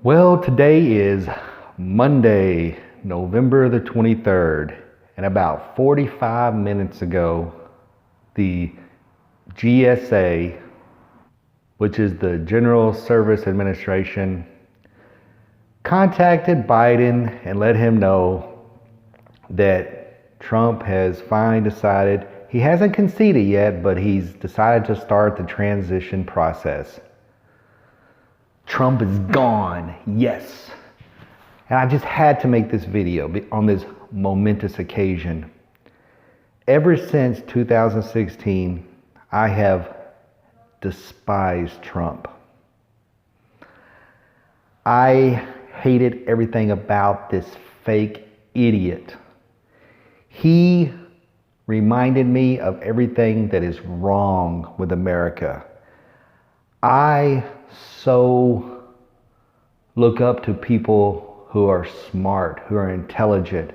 Well, today is Monday, November the 23rd, and about 45 minutes ago, the GSA, which is the General Service Administration, contacted Biden and let him know that Trump has finally decided, he hasn't conceded yet, but he's decided to start the transition process. Trump is gone, yes. And I just had to make this video on this momentous occasion. Ever since 2016, I have despised Trump. I hated everything about this fake idiot. He reminded me of everything that is wrong with America. I so look up to people who are smart, who are intelligent,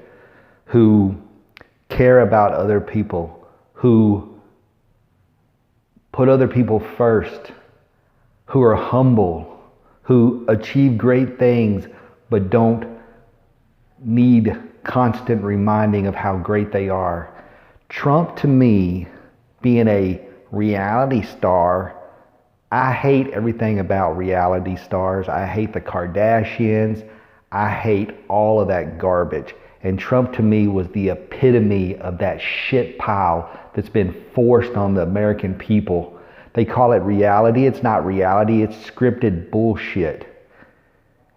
who care about other people, who put other people first, who are humble, who achieve great things but don't need constant reminding of how great they are. Trump, to me, being a reality star, I hate everything about reality stars. I hate the Kardashians. I hate all of that garbage. And Trump, to me, was the epitome of that shit pile that's been forced on the American people. They call it reality. It's not reality. It's scripted bullshit.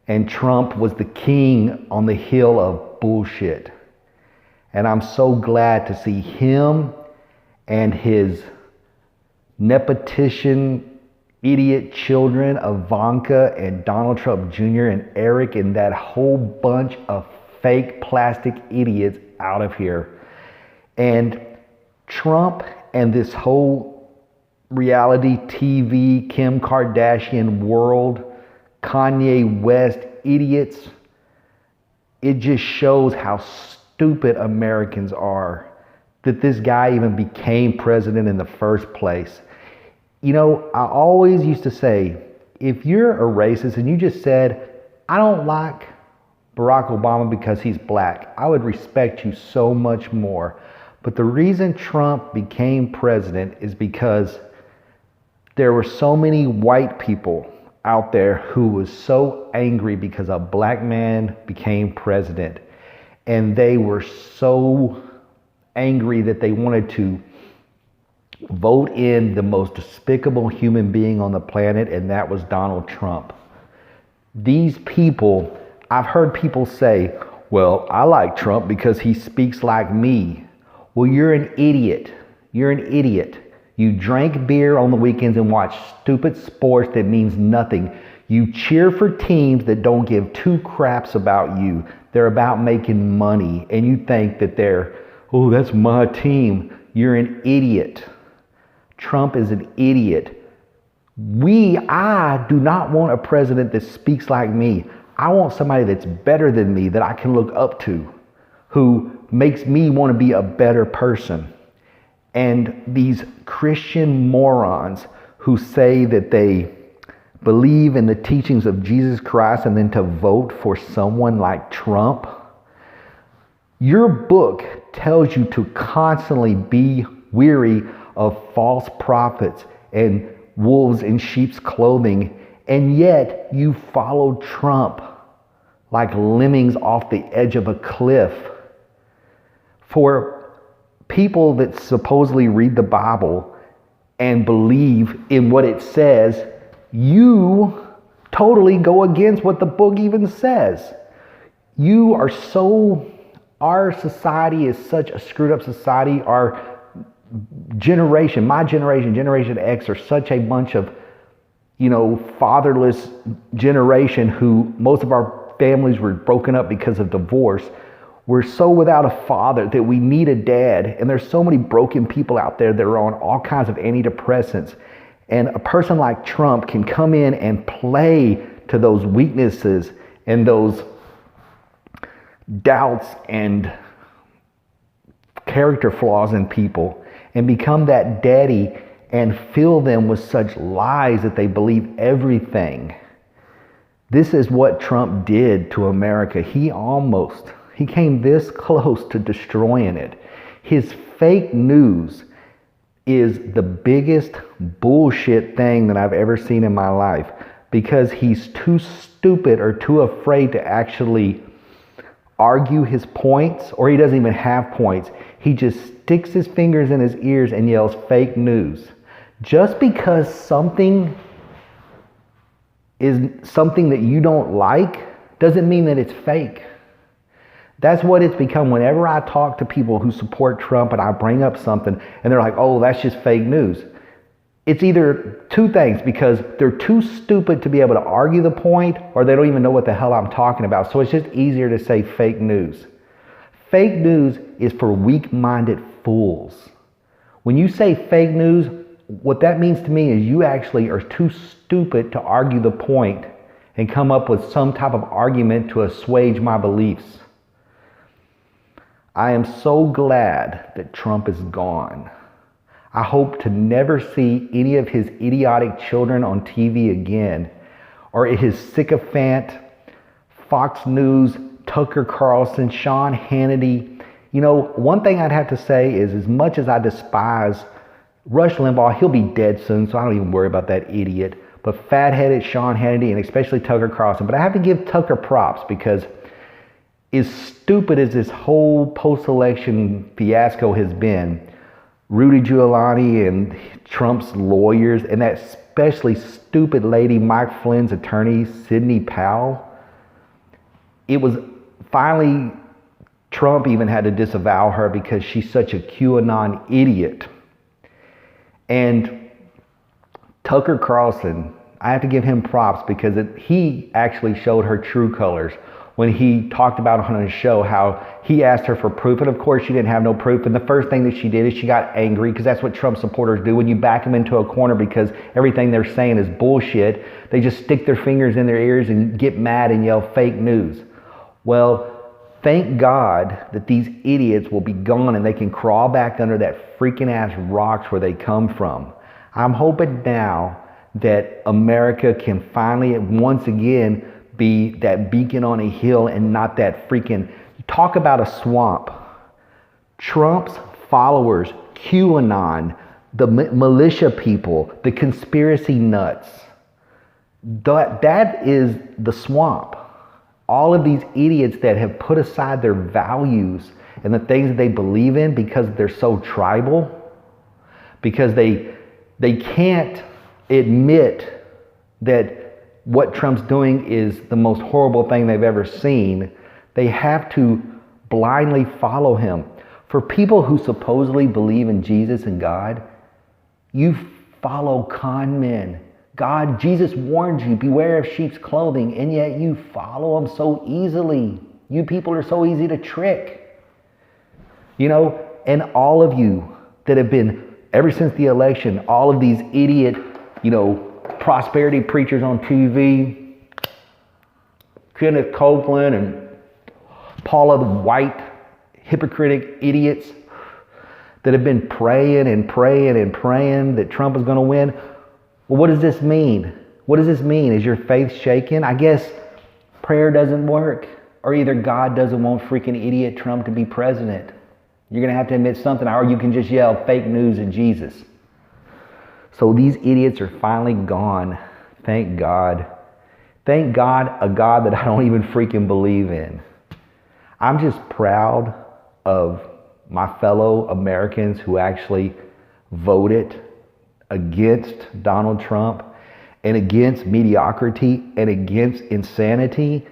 And Trump was the king on the hill of bullshit. And I'm so glad to see him and his nepotition idiot children, Ivanka and Donald Trump Jr. and Eric and that whole bunch of fake plastic idiots out of here. And Trump and this whole reality TV, Kim Kardashian world, Kanye West idiots, it just shows how stupid Americans are that this guy even became president in the first place. You know, I always used to say, if you're a racist and you just said, I don't like Barack Obama because he's black, I would respect you so much more. But the reason Trump became president is because there were so many white people out there who was so angry because a black man became president. And they were so angry that they wanted to vote in the most despicable human being on the planet, and that was Donald Trump. These people, I've heard people say, well, I like Trump because he speaks like me. Well, you're an idiot. You're an idiot. You drank beer on the weekends and watch stupid sports that means nothing. You cheer for teams that don't give two craps about you. They're about making money, and you think that oh, that's my team. You're an idiot. Trump is an idiot. I do not want a president that speaks like me. I want somebody that's better than me, that I can look up to, who makes me want to be a better person. And these Christian morons who say that they believe in the teachings of Jesus Christ and then to vote for someone like Trump, your book tells you to constantly be weary of false prophets and wolves in sheep's clothing, and yet you follow Trump like lemmings off the edge of a cliff. For people that supposedly read the Bible and believe in what it says, you totally go against what the book even says. Our society is such a screwed up society. Our generation, my generation, Generation X, are such a bunch of, fatherless generation who most of our families were broken up because of divorce. We're so without a father that we need a dad. And there's so many broken people out there that are on all kinds of antidepressants. And a person like Trump can come in and play to those weaknesses and those doubts and character flaws in people and become that daddy and fill them with such lies that they believe everything. This is what Trump did to America. He came this close to destroying it. His fake news is the biggest bullshit thing that I've ever seen in my life, because he's too stupid or too afraid to actually argue his points, or he doesn't even have points. He just sticks his fingers in his ears and yells fake news. Just because something is something that you don't like doesn't mean that it's fake. That's what it's become. Whenever I talk to people who support Trump and I bring up something and they're like, oh, that's just fake news. It's either two things, because they're too stupid to be able to argue the point, or they don't even know what the hell I'm talking about. So it's just easier to say fake news. Fake news is for weak-minded fools. When you say fake news, what that means to me is you actually are too stupid to argue the point and come up with some type of argument to assuage my beliefs. I am so glad that Trump is gone. I hope to never see any of his idiotic children on TV again, or his sycophant, Fox News, Tucker Carlson, Sean Hannity. You know, one thing I'd have to say is, as much as I despise Rush Limbaugh, he'll be dead soon, so I don't even worry about that idiot. But fat-headed Sean Hannity, and especially Tucker Carlson. But I have to give Tucker props, because as stupid as this whole post-election fiasco has been, Rudy Giuliani and Trump's lawyers, and that especially stupid lady, Mike Flynn's attorney, Sidney Powell, it was finally, Trump even had to disavow her because she's such a QAnon idiot. And Tucker Carlson, I have to give him props, because he actually showed her true colors when he talked about on his show how he asked her for proof, and of course she didn't have no proof. And the first thing that she did is she got angry, because that's what Trump supporters do. When you back them into a corner because everything they're saying is bullshit, they just stick their fingers in their ears and get mad and yell fake news. Well, thank God that these idiots will be gone and they can crawl back under that freaking ass rocks where they come from. I'm hoping now that America can finally once again be that beacon on a hill and not that freaking, talk about a swamp. Trump's followers, QAnon, the militia people, the conspiracy nuts, that is the swamp. All of these idiots that have put aside their values and the things that they believe in because they're so tribal, because they can't admit that what Trump's doing is the most horrible thing they've ever seen. They have to blindly follow him. For people who supposedly believe in Jesus and God, you follow con men. Jesus warned you, beware of sheep's clothing, and yet you follow them so easily. You people are so easy to trick. You know, and all of you that have been, ever since the election, all of these idiot, prosperity preachers on TV, Kenneth Copeland and Paula the White, hypocritic idiots that have been praying and praying and praying that Trump is going to win. Well, what does this mean? What does this mean? Is your faith shaken? I guess prayer doesn't work, or either God doesn't want freaking idiot Trump to be president. You're going to have to admit something, or you can just yell fake news and Jesus. So these idiots are finally gone. Thank God. Thank God, a God that I don't even freaking believe in. I'm just proud of my fellow Americans who actually voted against Donald Trump and against mediocrity and against insanity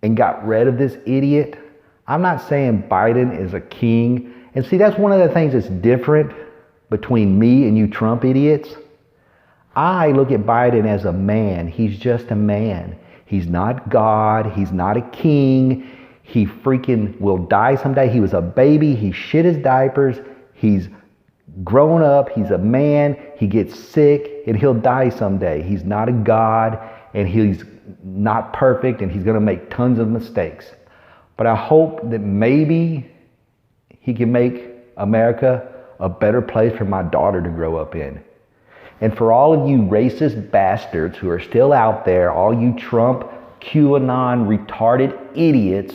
and got rid of this idiot. I'm not saying Biden is a king. And see, that's one of the things that's different between me and you Trump idiots. I look at Biden as a man. He's just a man. He's not God. He's not a king. He freaking will die someday. He was a baby. He shit his diapers. He's grown up. He's a man. He gets sick and he'll die someday. He's not a God and he's not perfect and he's going to make tons of mistakes. But I hope that maybe he can make America a better place for my daughter to grow up in. And for all of you racist bastards who are still out there, all you Trump QAnon retarded idiots,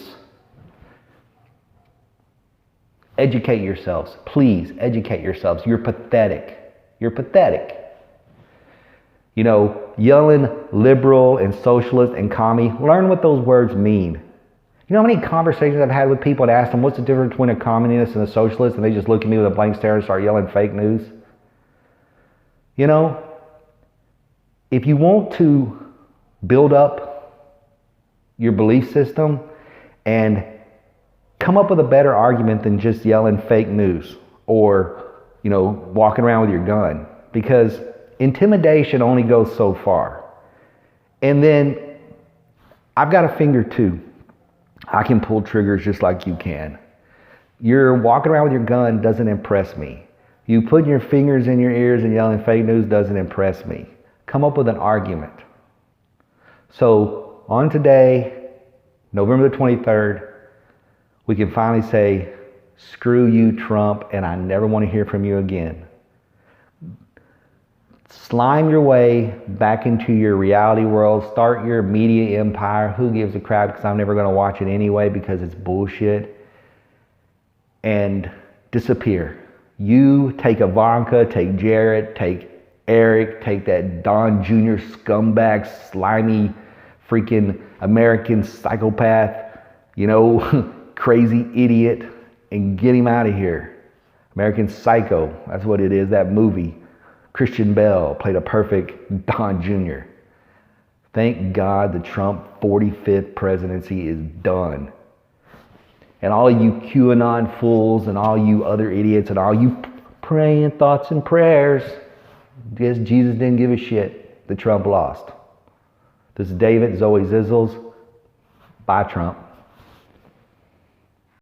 educate yourselves. Please educate yourselves. You're pathetic. You're pathetic. You know, yelling liberal and socialist and commie, learn what those words mean. You know how many conversations I've had with people and asked them what's the difference between a communist and a socialist, and they just look at me with a blank stare and start yelling fake news? You know, if you want to build up your belief system and come up with a better argument than just yelling fake news or, you know, walking around with your gun, because intimidation only goes so far. And then I've got a finger too. I can pull triggers just like you can. You're walking around with your gun doesn't impress me. You putting your fingers in your ears and yelling fake news doesn't impress me. Come up with an argument. So on today, November the 23rd, we can finally say, screw you, Trump, and I never want to hear from you again. Slime your way back into your reality world. Start your media empire. Who gives a crap? Because I'm never going to watch it anyway because it's bullshit. And disappear. You take Ivanka, take Jared, take Eric, take that Don Jr. scumbag, slimy, freaking American psychopath, you know, crazy idiot, and get him out of here. American Psycho, that's what it is, that movie. Christian Bale played a perfect Don Jr. Thank God the Trump 45th presidency is done. And all you QAnon fools and all you other idiots and all you praying thoughts and prayers, guess Jesus didn't give a shit that Trump lost. This is David, Zoe Zizzles. Bye, Trump.